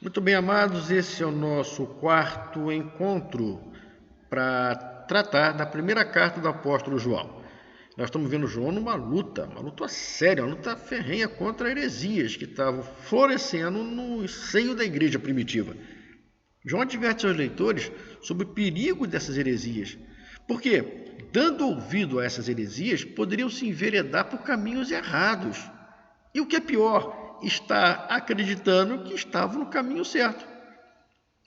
Muito bem, amados, esse é o nosso quarto encontro para tratar da primeira carta do apóstolo João. Nós estamos vendo João numa luta séria, uma luta ferrenha contra heresias que estavam florescendo no seio da igreja primitiva. João adverte seus leitores sobre o perigo dessas heresias, porque, dando ouvido a essas heresias, poderiam se enveredar por caminhos errados. E o que é pior, está acreditando que estavam no caminho certo.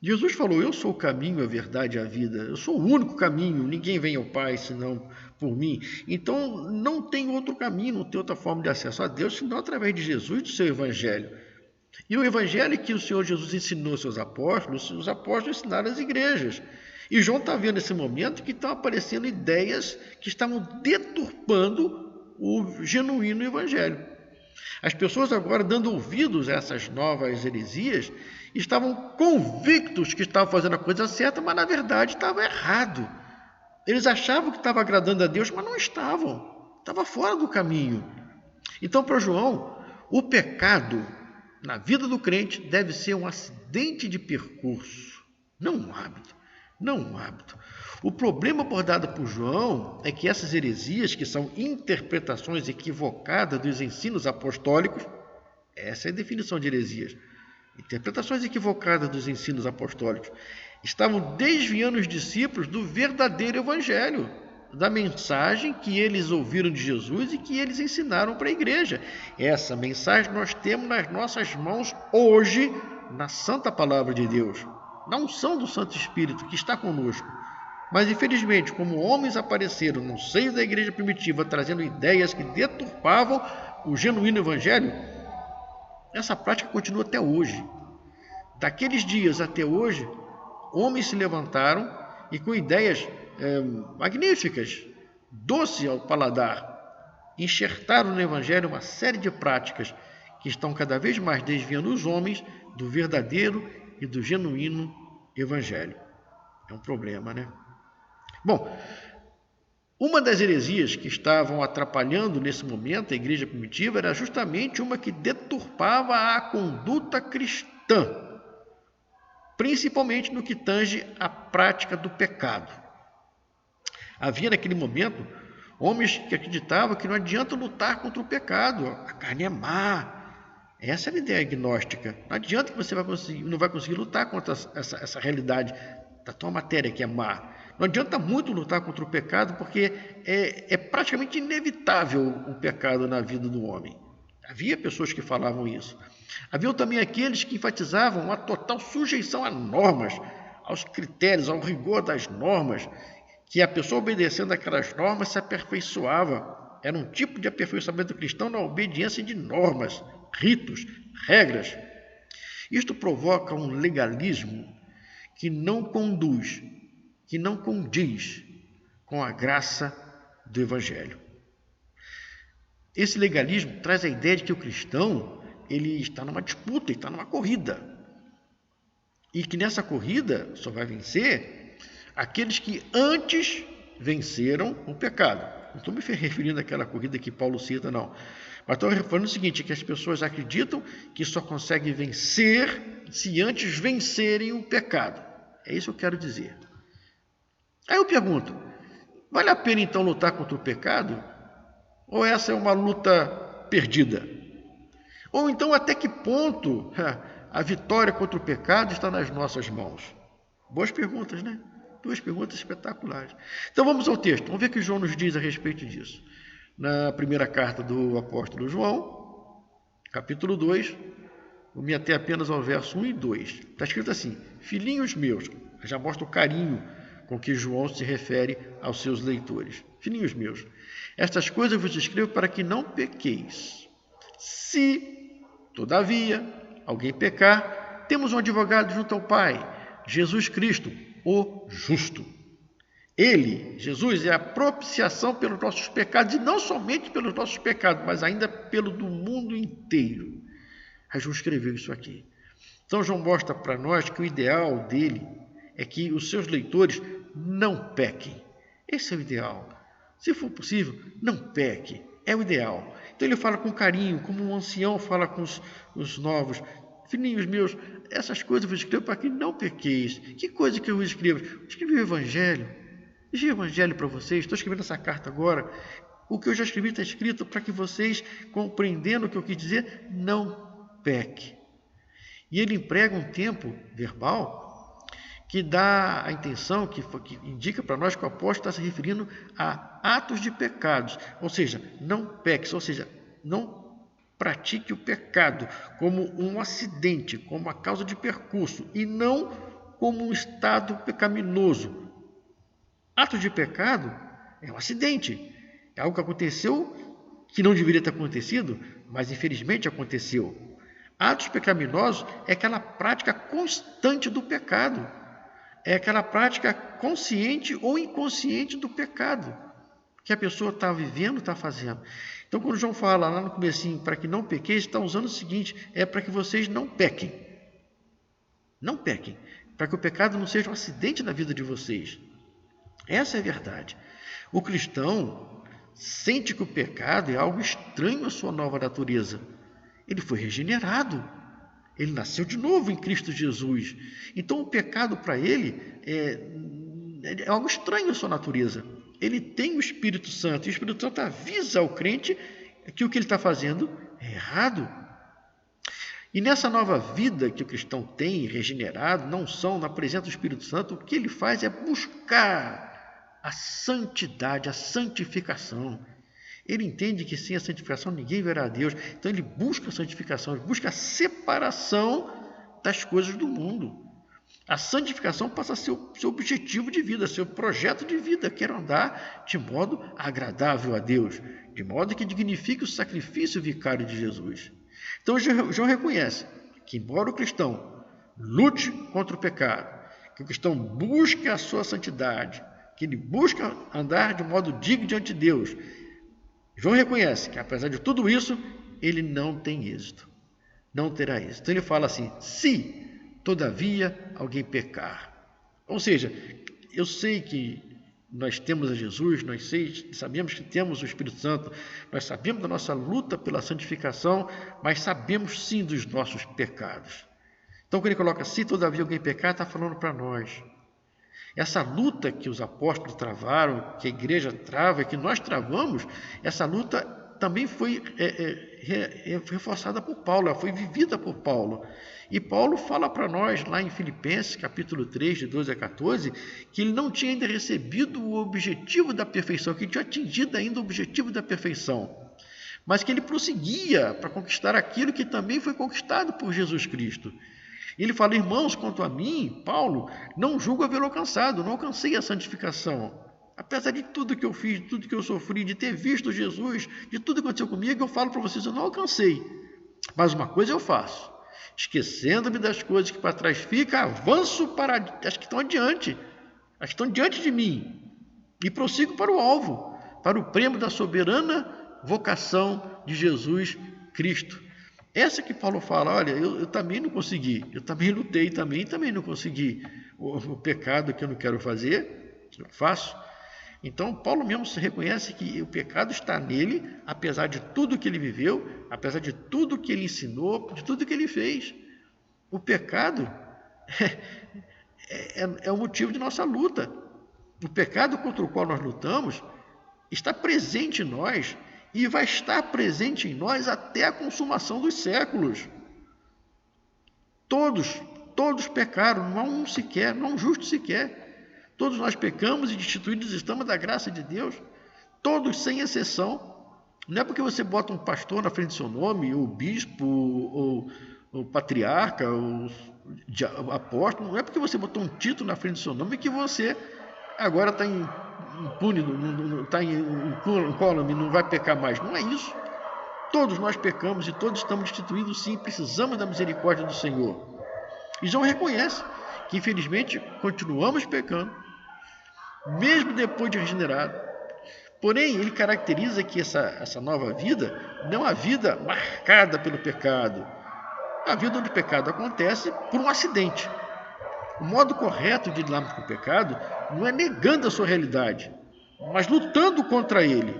Jesus falou: eu sou o caminho, a verdade e a vida. Eu sou o único caminho, ninguém vem ao Pai senão por mim. Então não tem outro caminho, não tem outra forma de acesso a Deus senão através de Jesus e do seu Evangelho. E o Evangelho que o Senhor Jesus ensinou aos seus apóstolos, os apóstolos ensinaram às igrejas. E João está vendo nesse momento que estão aparecendo ideias que estavam deturpando o genuíno Evangelho. As pessoas agora, dando ouvidos a essas novas heresias, estavam convictos que estavam fazendo a coisa certa, mas na verdade estava errado. Eles achavam que estavam agradando a Deus, mas não estavam. Estava fora do caminho. Então, para João, o pecado na vida do crente deve ser um acidente de percurso, não um hábito. Não um hábito. O problema abordado por João é que essas heresias, que são interpretações equivocadas dos ensinos apostólicos, essa é a definição de heresias, interpretações equivocadas dos ensinos apostólicos, estavam desviando os discípulos do verdadeiro evangelho, da mensagem que eles ouviram de Jesus e que eles ensinaram para a igreja. Essa mensagem nós temos nas nossas mãos hoje, na santa palavra de Deus, na unção do Santo Espírito que está conosco. Mas infelizmente, como homens apareceram no seio da igreja primitiva trazendo ideias que deturpavam o genuíno evangelho, essa prática continua até hoje. Daqueles dias até hoje, homens se levantaram e com ideias magníficas, doce ao paladar, enxertaram no evangelho uma série de práticas que estão cada vez mais desviando os homens do verdadeiro e do genuíno evangelho. É um problema, né? Bom, uma das heresias que estavam atrapalhando nesse momento a igreja primitiva era justamente uma que deturpava a conduta cristã, principalmente no que tange à prática do pecado. Havia naquele momento homens que acreditavam que não adianta lutar contra o pecado, a carne é má. Essa era a ideia gnóstica. Não adianta que você não vai conseguir lutar contra essa realidade da tua matéria que é má. Não adianta muito lutar contra o pecado, porque é praticamente inevitável o pecado na vida do homem. Havia pessoas que falavam isso. Havia também aqueles que enfatizavam a total sujeição a normas, aos critérios, ao rigor das normas, que a pessoa obedecendo aquelas normas se aperfeiçoava. Era um tipo de aperfeiçoamento cristão na obediência de normas, ritos, regras. Isto provoca um legalismo que não conduz, que não condiz com a graça do Evangelho. Esse legalismo traz a ideia de que o cristão ele está numa disputa, ele está numa corrida. E que nessa corrida só vai vencer aqueles que antes venceram o pecado. Não estou me referindo àquela corrida que Paulo cita, não. Mas estou falando o seguinte, que as pessoas acreditam que só conseguem vencer se antes vencerem o pecado. É isso que eu quero dizer. Aí eu pergunto, vale a pena então lutar contra o pecado? Ou essa é uma luta perdida? Ou então até que ponto a vitória contra o pecado está nas nossas mãos? Boas perguntas, né? Duas perguntas espetaculares. Então vamos ao texto, vamos ver o que João nos diz a respeito disso. Na primeira carta do apóstolo João, capítulo 2, vou me ater apenas ao verso 1 e 2. Está escrito assim, filhinhos meus, já mostra o carinho com que João se refere aos seus leitores. Filhinhos meus, estas coisas vos escrevo para que não pequeis. Se, todavia, alguém pecar, temos um advogado junto ao Pai, Jesus Cristo, o justo. Ele, Jesus, é a propiciação pelos nossos pecados, e não somente pelos nossos pecados, mas ainda pelo do mundo inteiro. Aí João escreveu isso aqui. Então João mostra para nós que o ideal dele é que os seus leitores não pequem. Esse é o ideal. Se for possível, não peque. É o ideal. Então ele fala com carinho, como um ancião fala com os novos. Filhinhos meus, essas coisas eu vos escrevo para que não pequeis. Que coisa que eu vos escrevo? Eu escrevi o Evangelho. Escrevi o Evangelho para vocês. Estou escrevendo essa carta agora. O que eu já escrevi está escrito para que vocês, compreendendo o que eu quis dizer, não pequem. E ele emprega um tempo verbal que dá a intenção, que indica para nós que o apóstolo está se referindo a atos de pecados. Ou seja, não peque, ou seja, não pratique o pecado como um acidente, como a causa de percurso, e não como um estado pecaminoso. Atos de pecado é um acidente, é algo que aconteceu que não deveria ter acontecido, mas infelizmente aconteceu. Atos pecaminosos é aquela prática constante do pecado, é aquela prática consciente ou inconsciente do pecado que a pessoa está vivendo, está fazendo. Então, quando João fala lá no comecinho, para que não pequeis, está usando o seguinte, é para que vocês não pequem. Não pequem, para que o pecado não seja um acidente na vida de vocês. Essa é a verdade. O cristão sente que o pecado é algo estranho à sua nova natureza. Ele foi regenerado. Ele nasceu de novo em Cristo Jesus. Então, o pecado para ele é algo estranho à sua natureza. Ele tem o Espírito Santo, e o Espírito Santo avisa ao crente que o que ele está fazendo é errado. E nessa nova vida que o cristão tem, regenerado, não são na presença do Espírito Santo, o que ele faz é buscar a santidade, a santificação. Ele entende que sem a santificação ninguém verá a Deus. Então ele busca a santificação, ele busca a separação das coisas do mundo. A santificação passa a ser o seu objetivo de vida, seu projeto de vida. Quero andar de modo agradável a Deus, de modo que dignifique o sacrifício vicário de Jesus. Então João reconhece que, embora o cristão lute contra o pecado, que o cristão busque a sua santidade, que ele busca andar de modo digno diante de Deus, João reconhece que, apesar de tudo isso, ele não tem êxito, não terá êxito. Então ele fala assim, se todavia alguém pecar. Ou seja, eu sei que nós temos a Jesus, nós sabemos que temos o Espírito Santo, nós sabemos da nossa luta pela santificação, mas sabemos sim dos nossos pecados. Então, quando ele coloca, se todavia alguém pecar, está falando para nós. Essa luta que os apóstolos travaram, que a igreja trava, que nós travamos, essa luta também foi reforçada por Paulo, ela foi vivida por Paulo. E Paulo fala para nós, lá em Filipenses, capítulo 3, de 12 a 14, que ele não tinha ainda recebido o objetivo da perfeição, que ele tinha atingido ainda o objetivo da perfeição, mas que ele prosseguia para conquistar aquilo que também foi conquistado por Jesus Cristo. Ele fala, irmãos, quanto a mim, Paulo, não julgo haver alcançado, não alcancei a santificação. Apesar de tudo que eu fiz, de tudo que eu sofri, de ter visto Jesus, de tudo que aconteceu comigo, eu falo para vocês, eu não alcancei. Mas uma coisa eu faço, esquecendo-me das coisas que para trás ficam, avanço para as que estão adiante, as que estão diante de mim, e prossigo para o alvo, para o prêmio da soberana vocação de Jesus Cristo. Essa que Paulo fala, olha, eu também não consegui, eu também lutei, também não consegui o pecado que eu não quero fazer, eu faço. Então, Paulo mesmo se reconhece que o pecado está nele, apesar de tudo que ele viveu, apesar de tudo que ele ensinou, de tudo que ele fez. O pecado é o motivo de nossa luta. O pecado contra o qual nós lutamos está presente em nós e vai estar presente em nós até a consumação dos séculos. Todos pecaram, não há um sequer, não há um justo sequer. Todos nós pecamos e destituídos estamos da graça de Deus. Todos, sem exceção. Não é porque você bota um pastor na frente do seu nome, ou bispo, ou patriarca, ou apóstolo, não é porque você botou um título na frente do seu nome que você agora está impune, está incólume, não vai pecar mais. Não é isso. Todos nós pecamos e todos estamos destituídos, sim, precisamos da misericórdia do Senhor. E João reconhece que, infelizmente, continuamos pecando, mesmo depois de regenerado. Porém, ele caracteriza que essa nova vida não é a vida marcada pelo pecado. A vida onde o pecado acontece por um acidente. O modo correto de lidar com o pecado não é negando a sua realidade, mas lutando contra ele.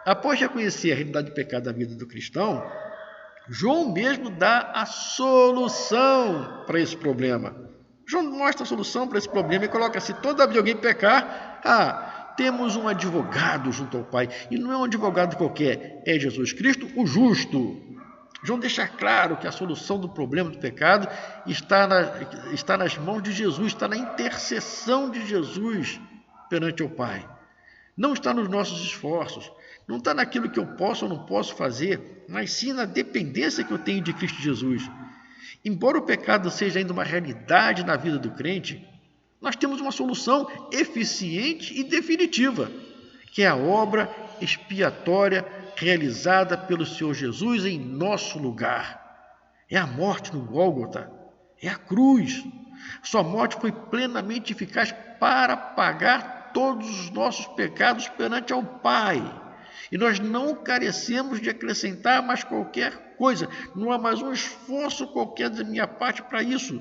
Após reconhecer a realidade do pecado da vida do cristão, João mesmo dá a solução para esse problema. João mostra a solução para esse problema e coloca: se todavia alguém pecar, temos um advogado junto ao Pai. E não é um advogado qualquer, é Jesus Cristo, o justo. João deixa claro que a solução do problema do pecado está nas mãos de Jesus, está na intercessão de Jesus perante o Pai. Não está nos nossos esforços, não está naquilo que eu posso ou não posso fazer, mas sim na dependência que eu tenho de Cristo Jesus. Embora o pecado seja ainda uma realidade na vida do crente, nós temos uma solução eficiente e definitiva, que é a obra expiatória realizada pelo Senhor Jesus em nosso lugar. É a morte no Gólgota, é a cruz. Sua morte foi plenamente eficaz para pagar todos os nossos pecados perante ao Pai. E nós não carecemos de acrescentar mais qualquer coisa. Não há mais um esforço qualquer da minha parte para isso.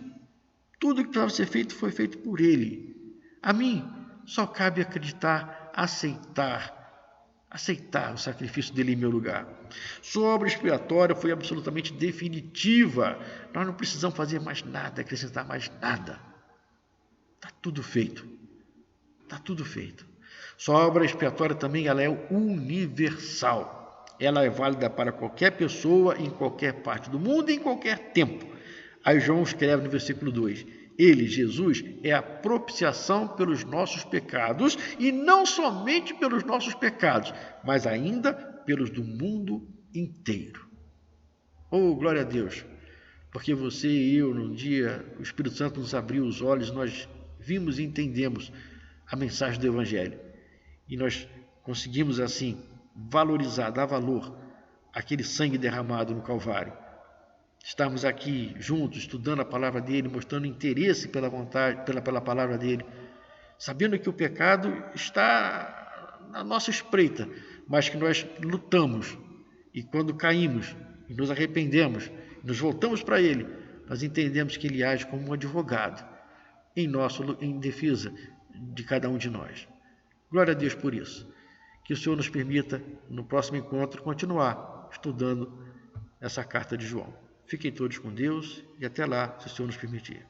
Tudo que precisava ser feito foi feito por Ele. A mim só cabe acreditar, aceitar o sacrifício dele em meu lugar. Sua obra expiatória foi absolutamente definitiva. Nós não precisamos fazer mais nada, acrescentar mais nada. Está tudo feito. Está tudo feito. Sua obra expiatória também ela é universal. Ela é válida para qualquer pessoa, em qualquer parte do mundo e em qualquer tempo. Aí João escreve no versículo 2: Ele, Jesus, é a propiciação pelos nossos pecados, e não somente pelos nossos pecados, mas ainda pelos do mundo inteiro. Oh, glória a Deus! Porque você e eu, num dia, o Espírito Santo nos abriu os olhos, nós vimos e entendemos a mensagem do Evangelho. E nós conseguimos, assim, valorizar, dar valor àquele sangue derramado no Calvário. Estarmos aqui juntos, estudando a palavra dele, mostrando interesse pela vontade, pela palavra dele, sabendo que o pecado está na nossa espreita, mas que nós lutamos, e quando caímos, e nos arrependemos, e nos voltamos para ele, nós entendemos que ele age como um advogado, em defesa de cada um de nós. Glória a Deus por isso. Que o Senhor nos permita, no próximo encontro, continuar estudando essa carta de João. Fiquem todos com Deus e até lá, se o Senhor nos permitir.